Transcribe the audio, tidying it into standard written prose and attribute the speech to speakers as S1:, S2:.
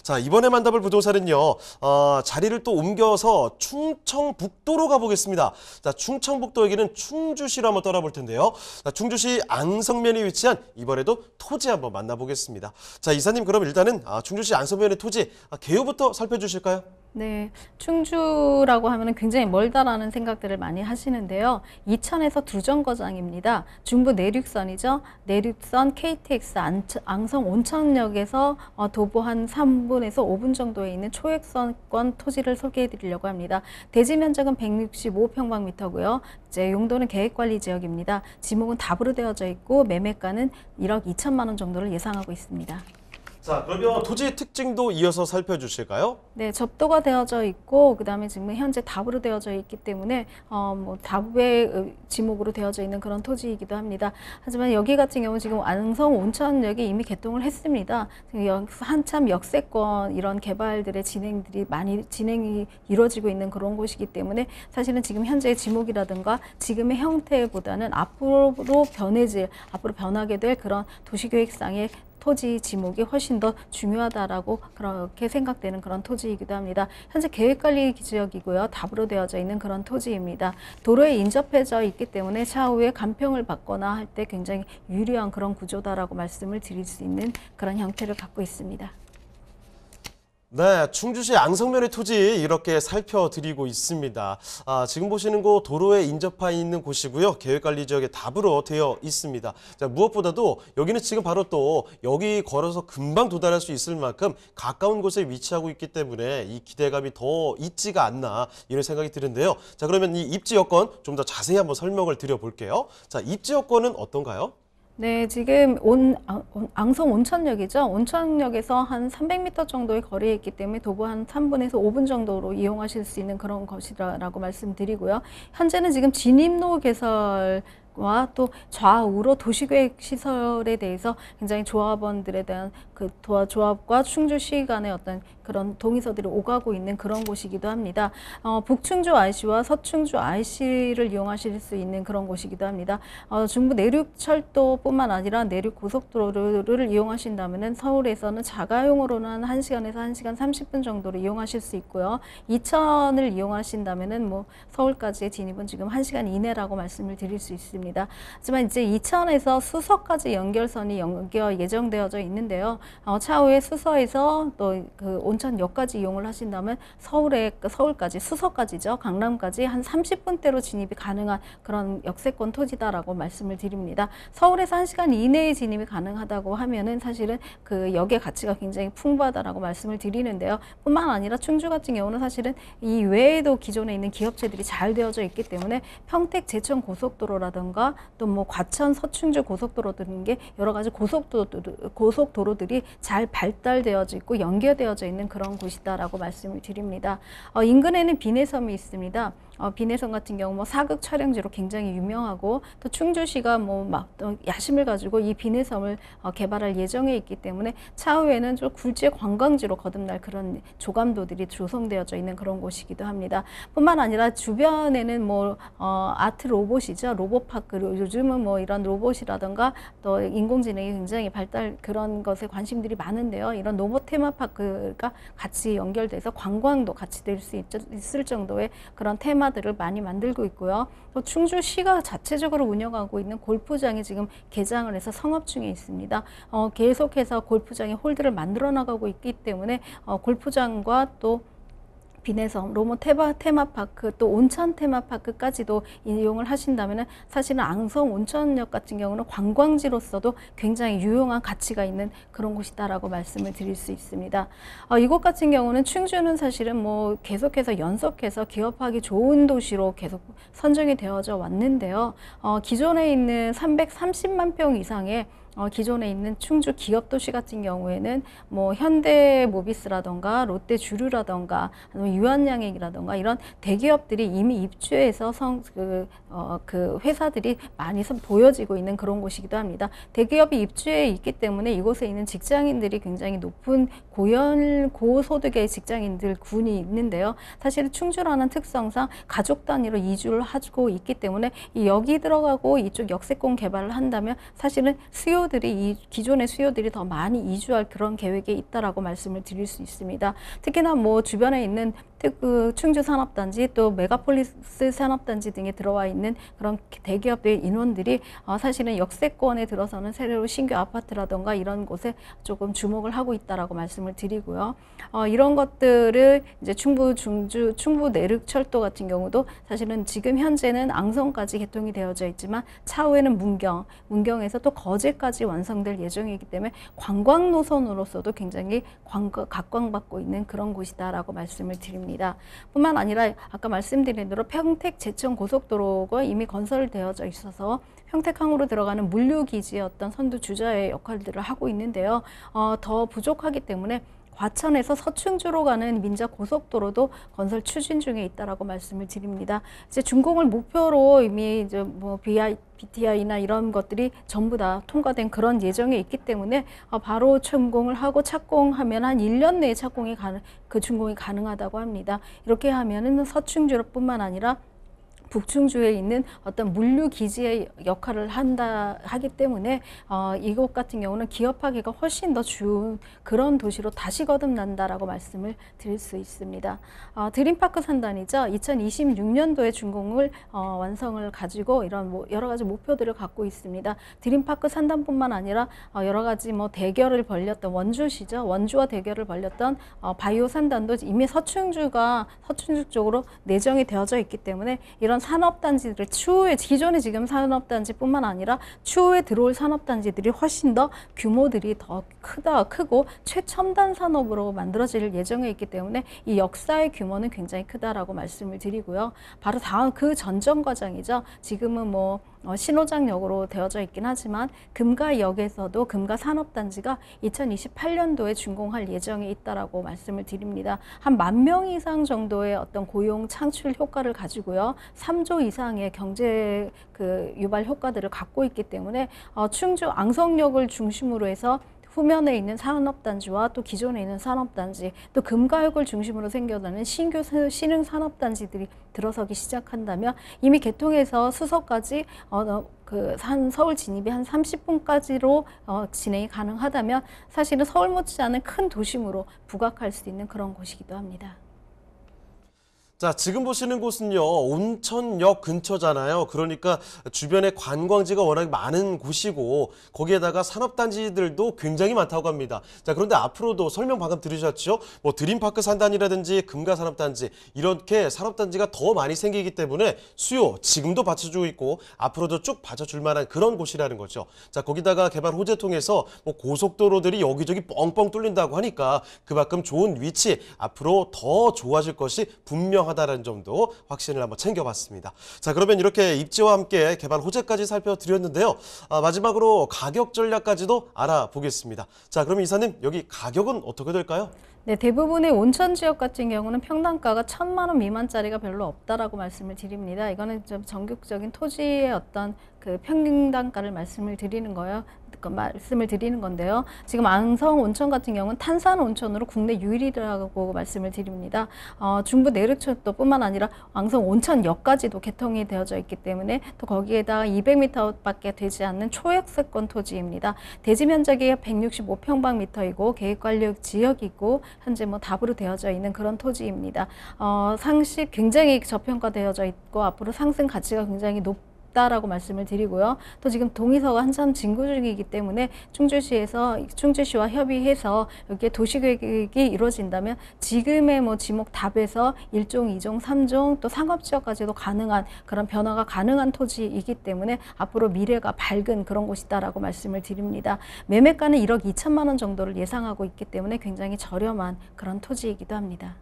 S1: 자, 이번에 만나볼 부동산은요, 자리를 또 옮겨서 충청북도로 가보겠습니다. 자, 충청북도 여기는 충주시로 한번 떠나볼 텐데요. 자, 충주시 앙성면에 위치한 이번에도 토지 한번 만나보겠습니다. 자, 이사님 그럼 일단은 충주시 앙성면의 토지 개요부터 살펴주실까요?
S2: 네, 충주라고 하면 굉장히 멀다라는 생각들을 많이 하시는데요. 이천에서 두 정거장입니다. 중부 내륙선이죠. 내륙선 KTX 앙성 온천역에서 도보 한 3분에서 5분 정도에 있는 초액선권 토지를 소개해 드리려고 합니다. 대지 면적은 165평방미터고요. 이제 용도는 계획관리 지역입니다. 지목은 답으로 되어져 있고 매매가는 1억 2천만 원 정도를 예상하고 있습니다.
S1: 자, 그러면 토지의 특징도 이어서 살펴주실까요?
S2: 네, 접도가 되어져 있고 그다음에 지금 현재 답으로 되어져 있기 때문에 답의 지목으로 되어져 있는 그런 토지이기도 합니다. 하지만 여기 같은 경우 지금 앙성 온천역이 이미 개통을 했습니다. 지금 한참 역세권 이런 개발들의 진행이 이루어지고 있는 그런 곳이기 때문에 사실은 지금 현재의 지목이라든가 지금의 형태보다는 앞으로 변하게 될 그런 도시계획상의 토지 지목이 훨씬 더 중요하다라고 그렇게 생각되는 그런 토지이기도 합니다. 현재 계획관리 지역이고요. 답으로 되어져 있는 그런 토지입니다. 도로에 인접해져 있기 때문에 차후에 간평을 받거나 할 때 굉장히 유리한 그런 구조다라고 말씀을 드릴 수 있는 그런 형태를 갖고 있습니다.
S1: 네, 충주시 앙성면의 토지 이렇게 살펴드리고 있습니다. 지금 보시는 곳 도로에 인접해 있는 곳이고요. 계획관리 지역에 답으로 되어 있습니다. 자, 무엇보다도 여기는 지금 바로 또 여기 걸어서 금방 도달할 수 있을 만큼 가까운 곳에 위치하고 있기 때문에 이 기대감이 더 있지가 않나 이런 생각이 드는데요. 자, 그러면 이 입지 여건 좀 더 자세히 한번 설명을 드려볼게요. 자, 입지 여건은 어떤가요?
S2: 네, 지금 앙성 온천역이죠. 온천역에서 한 300m 정도의 거리에 있기 때문에 도보 한 3분에서 5분 정도로 이용하실 수 있는 그런 것이라고 말씀드리고요. 현재는 지금 진입로 개설과 또 좌우로 도시계획 시설에 대해서 굉장히 조합원들에 대한 그 조합과 충주시 간의 어떤 그런 동의서들이 오가고 있는 그런 곳이기도 합니다. 북충주 IC와 서충주 IC를 이용하실 수 있는 그런 곳이기도 합니다. 중부 내륙철도뿐만 아니라 내륙고속도로를 이용하신다면 서울에서는 자가용으로는 1시간에서 1시간 30분 정도로 이용하실 수 있고요. 이천을 이용하신다면 뭐 서울까지의 진입은 지금 1시간 이내라고 말씀을 드릴 수 있습니다. 하지만 이제 이천에서 수서까지 연결선이 예정되어져 있는데요. 차후에 수서에서 또 그 온천역까지 이용을 하신다면 서울까지 수서까지죠. 강남까지 한 30분대로 진입이 가능한 그런 역세권 토지다라고 말씀을 드립니다. 서울에서 1시간 이내에 진입이 가능하다고 하면은 사실은 그 역의 가치가 굉장히 풍부하다라고 말씀을 드리는데요. 뿐만 아니라 충주 같은 경우는 사실은 이 외에도 기존에 있는 기업체들이 잘 되어져 있기 때문에 평택 제천 고속도로라든가 또 뭐 과천 서충주 고속도로 등의 게 여러 가지 고속도로들이 잘 발달되어져 있고 연계되어져 있는 그런 곳이다라고 말씀을 드립니다. 인근에는 비내섬이 있습니다. 비내섬 같은 경우 뭐 사극 촬영지로 굉장히 유명하고 또 충주시가 뭐 막 야심을 가지고 이 비내섬을 개발할 예정에 있기 때문에 차후에는 좀 굴지의 관광지로 거듭날 그런 조감도들이 조성되어져 있는 그런 곳이기도 합니다. 뿐만 아니라 주변에는 뭐 아트 로봇이죠. 로봇파크 요즘은 뭐 이런 로봇이라든가 또 인공지능이 굉장히 그런 것에 관심들이 많은데요. 이런 로봇 테마파크가 같이 연결돼서 관광도 같이 될 수 있을 정도의 그런 테마들을 많이 만들고 있고요. 또 충주시가 자체적으로 운영하고 있는 골프장이 지금 개장을 해서 성업 중에 있습니다. 계속해서 골프장의 홀들을 만들어 나가고 있기 때문에 골프장과 또 비내섬, 로봇 테마파크, 또 온천 테마파크까지도 이용을 하신다면 사실은 앙성 온천역 같은 경우는 관광지로서도 굉장히 유용한 가치가 있는 그런 곳이다라고 말씀을 드릴 수 있습니다. 이곳 같은 경우는 충주는 사실은 뭐 계속해서 연속해서 기업하기 좋은 도시로 계속 선정이 되어져 왔는데요. 기존에 있는 330만 평 이상의 기존에 있는 충주 기업도시 같은 경우에는 뭐 현대모비스라던가 롯데주류라던가 유한양행이라던가 이런 대기업들이 이미 입주해서 그 회사들이 많이 보여지고 있는 그런 곳이기도 합니다. 대기업이 입주해 있기 때문에 이곳에 있는 직장인들이 굉장히 높은 고소득의 직장인들 군이 있는데요. 사실 충주라는 특성상 가족 단위로 이주를 하고 있기 때문에 여기 들어가고 이쪽 역세권 개발을 한다면 사실은 수요 수요들이 기존의 수요들이 더 많이 이주할 그런 계획에 있다라고 말씀을 드릴 수 있습니다. 특히나 뭐 주변에 있는 그 충주 산업단지 또 메가폴리스 산업단지 등에 들어와 있는 그런 대기업의 인원들이 사실은 역세권에 들어서는 새로 신규 아파트라던가 이런 곳에 조금 주목을 하고 있다라고 말씀을 드리고요. 이런 것들을 이제 충북 내륙철도 같은 경우도 사실은 지금 현재는 앙성까지 개통이 되어져 있지만 차후에는 문경에서 또 거제까지 완성될 예정이기 때문에 관광 노선으로서도 굉장히 각광받고 있는 그런 곳이다라고 말씀을 드립니다. 뿐만 아니라 아까 말씀드린 대로 평택 제천 고속도로가 이미 건설되어져 있어서 평택항으로 들어가는 물류기지의 어떤 선두 주자의 역할들을 하고 있는데요. 더 부족하기 때문에 과천에서 서충주로 가는 민자 고속도로도 건설 추진 중에 있다라고 말씀을 드립니다. 이제 준공을 목표로 이미 이제 뭐 BTI나 이런 것들이 전부 다 통과된 그런 예정에 있기 때문에 바로 준공을 하고 착공하면 한 1년 내에 준공이 가능하다고 합니다. 이렇게 하면은 서충주뿐만 아니라 북충주에 있는 어떤 물류 기지의 역할을 하기 때문에 이곳 같은 경우는 기업하기가 훨씬 더 쉬운 그런 도시로 다시 거듭난다라고 말씀을 드릴 수 있습니다. 드림파크 산단이죠. 2026년도에 준공을 완성을 가지고 이런 여러 가지 목표들을 갖고 있습니다. 드림파크 산단뿐만 아니라 여러 가지 뭐 대결을 벌였던 원주시죠. 원주와 대결을 벌였던 바이오 산단도 이미 서충주 쪽으로 내정이 되어져 있기 때문에 이런 산업단지들을 추후에 기존의 지금 산업단지뿐만 아니라 추후에 들어올 산업단지들이 훨씬 더 규모들이 더 크고 최첨단 산업으로 만들어질 예정에 있기 때문에 이 역사의 규모는 굉장히 크다라고 말씀을 드리고요. 바로 다음 그 전전 과정이죠. 지금은 뭐 신호장역으로 되어져 있긴 하지만 금가역에서도 금가산업단지가 2028년도에 준공할 예정에 있다라고 말씀을 드립니다. 한 10,000명 이상 정도의 어떤 고용 창출 효과를 가지고요. 3조 이상의 경제 유발 효과들을 갖고 있기 때문에 충주 앙성역을 중심으로 해서 후면에 있는 산업단지와 또 기존에 있는 산업단지, 또 금가역을 중심으로 생겨나는 신규 신흥 산업단지들이 들어서기 시작한다면 이미 개통해서 수서까지 서울 진입이 한 30분까지로 진행이 가능하다면 사실은 서울 못지않은 큰 도심으로 부각할 수 있는 그런 곳이기도 합니다.
S1: 자, 지금 보시는 곳은요, 온천역 근처잖아요. 그러니까 주변에 관광지가 워낙 많은 곳이고 거기에다가 산업단지들도 굉장히 많다고 합니다. 자, 그런데 앞으로도 설명 방금 들으셨죠? 뭐 드림파크 산단이라든지 금가산업단지 이렇게 산업단지가 더 많이 생기기 때문에 수요 지금도 받쳐주고 있고 앞으로도 쭉 받쳐줄 만한 그런 곳이라는 거죠. 자, 거기다가 개발 호재 통해서 뭐 고속도로들이 여기저기 뻥뻥 뚫린다고 하니까 그만큼 좋은 위치 앞으로 더 좋아질 것이 분명하다는 점도 확신을 한번 챙겨봤습니다. 자, 그러면 이렇게 입지와 함께 개발 호재까지 살펴드렸는데요. 마지막으로 가격 전략까지도 알아보겠습니다. 자, 그럼 이사님 여기 가격은 어떻게 될까요? 네,
S2: 대부분의 온천 지역 같은 경우는 평당가가 1,000만 원 미만짜리가 별로 없다라고 말씀을 드립니다. 이거는 좀 전국적인 토지의 어떤 평당가를 말씀을 드리는 건데요. 지금 앙성 온천 같은 경우는 탄산 온천으로 국내 유일이라고 말씀을 드립니다. 중부 내륙철도뿐만 아니라 앙성 온천역까지도 개통이 되어져 있기 때문에 또 거기에다가 200m밖에 되지 않는 초역세권 토지입니다. 대지 면적이 165평방미터이고 계획관리 지역이고 현재 뭐 답으로 되어져 있는 그런 토지입니다. 상시 굉장히 저평가되어져 있고 앞으로 상승 가치가 굉장히 높다라고 말씀을 드리고요. 또 지금 동의서가 한참 진구 중이기 때문에 충주시와 협의해서 여기에 도시계획이 이루어진다면 지금의 뭐 지목 답에서 1종, 2종, 3종 또 상업지역까지도 가능한 그런 변화가 가능한 토지이기 때문에 앞으로 미래가 밝은 그런 곳이다라고 말씀을 드립니다. 매매가는 1억 2천만 원 정도를 예상하고 있기 때문에 굉장히 저렴한 그런 토지이기도 합니다.